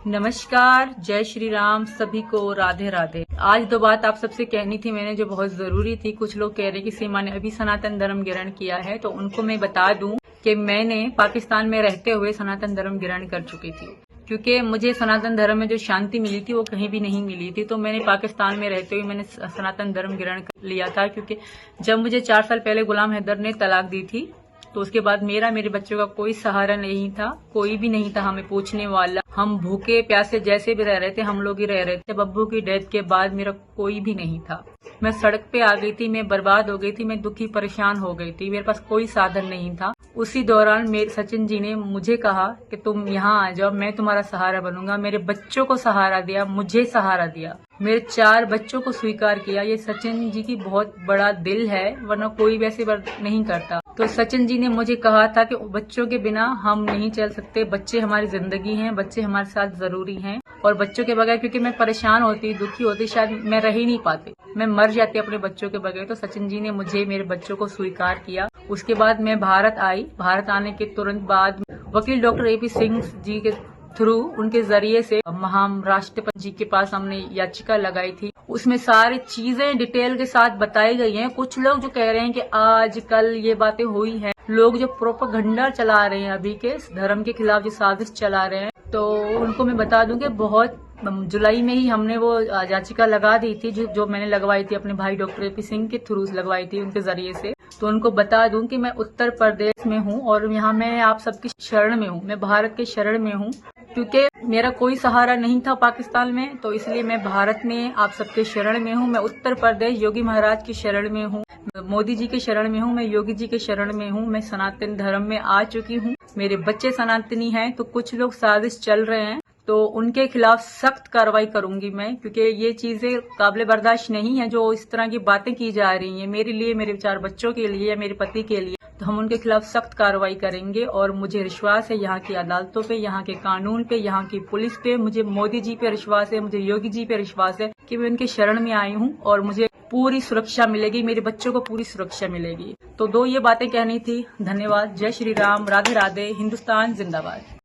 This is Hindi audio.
नमस्कार, जय श्री राम, सभी को राधे राधे। आज दो बात आप सबसे कहनी थी मैंने, जो बहुत जरूरी थी। कुछ लोग कह रहे कि सीमा ने अभी सनातन धर्म ग्रहण किया है, तो उनको मैं बता दूं कि मैंने पाकिस्तान में रहते हुए सनातन धर्म ग्रहण कर चुकी थी, क्योंकि मुझे सनातन धर्म में जो शांति मिली थी वो कहीं भी नहीं मिली थी। तो मैंने पाकिस्तान में रहते हुए मैंने सनातन धर्म ग्रहण कर लिया था, क्योंकि जब मुझे 4 साल पहले गुलाम हैदर ने तलाक दी थी, तो उसके बाद मेरे बच्चों का कोई सहारा नहीं था, कोई भी नहीं था हमें पूछने वाला। हम भूखे प्यासे जैसे भी रह रहे थे, हम लोग ही रह रहे थे। बब्बू की डेथ के बाद मेरा कोई भी नहीं था। मैं सड़क पे आ गई थी, मैं बर्बाद हो गई थी, मैं दुखी परेशान हो गई थी, मेरे पास कोई साधन नहीं था। उसी दौरान मेरे सचिन जी ने मुझे कहा कि तुम यहाँ आ जाओ, मैं तुम्हारा सहारा बनूंगा। मेरे बच्चों को सहारा दिया, मुझे सहारा दिया, मेरे 4 बच्चों को स्वीकार किया। ये सचिन जी की बहुत बड़ा दिल है, वरना कोई वैसे नहीं करता। तो सचिन जी ने मुझे कहा था कि बच्चों के बिना हम नहीं चल सकते, बच्चे हमारी जिंदगी हैं, बच्चे हमारे साथ जरूरी हैं। और बच्चों के बगैर, क्योंकि मैं परेशान होती, दुखी होती, शायद मैं रह ही नहीं पाती, मैं मर जाती अपने बच्चों के बगैर। तो सचिन जी ने मुझे, मेरे बच्चों को स्वीकार किया। उसके बाद मैं भारत आई। भारत आने के तुरंत बाद वकील डॉक्टर AP सिंह जी के थ्रू, उनके जरिए से हम राष्ट्रपति जी के पास हमने याचिका लगाई थी। उसमें सारी चीजें डिटेल के साथ बताई गई हैं। कुछ लोग जो कह रहे हैं कि आज कल ये बातें हुई हैं, लोग जो प्रोपेगेंडा चला रहे हैं अभी के धर्म के खिलाफ, जो साजिश चला रहे हैं, तो उनको मैं बता दूं कि बहुत जुलाई में ही हमने वो याचिका लगा दी थी, जो मैंने लगवाई थी अपने भाई डॉक्टर AP सिंह के थ्रू लगवाई थी, उनके जरिए से। तो उनको बता दूं कि मैं उत्तर प्रदेश में हूं और यहाँ मैं आप सबकी शरण में हूं, मैं भारत के शरण में हूं, क्योंकि मेरा कोई सहारा नहीं था पाकिस्तान में। तो इसलिए मैं भारत में आप सबके शरण में हूं। मैं उत्तर प्रदेश योगी महाराज की शरण में हूं, मोदी जी के शरण में हूं, मैं योगी जी के शरण में हूं। मैं सनातन धर्म में आ चुकी हूं, मेरे बच्चे सनातनी हैं। तो कुछ लोग साजिश चल रहे हैं, तो उनके खिलाफ सख्त कार्रवाई करूंगी मैं, क्योंकि ये चीजें काबिल बर्दाश्त नहीं है जो इस तरह की बातें की जा रही हैं मेरे लिए, मेरे 4 बच्चों के लिए या मेरे पति के लिए। तो हम उनके खिलाफ सख्त कार्रवाई करेंगे। और मुझे विश्वास है यहाँ की अदालतों पे, यहाँ के कानून पे, यहाँ की पुलिस पे, मुझे मोदी जी पे विश्वास है, मुझे योगी जी पे विश्वास है कि मैं उनके शरण में आई हूँ और मुझे पूरी सुरक्षा मिलेगी, मेरे बच्चों को पूरी सुरक्षा मिलेगी। तो 2 ये बातें कहनी थी। धन्यवाद। जय श्री राम, राधे राधे, हिंदुस्तान जिंदाबाद।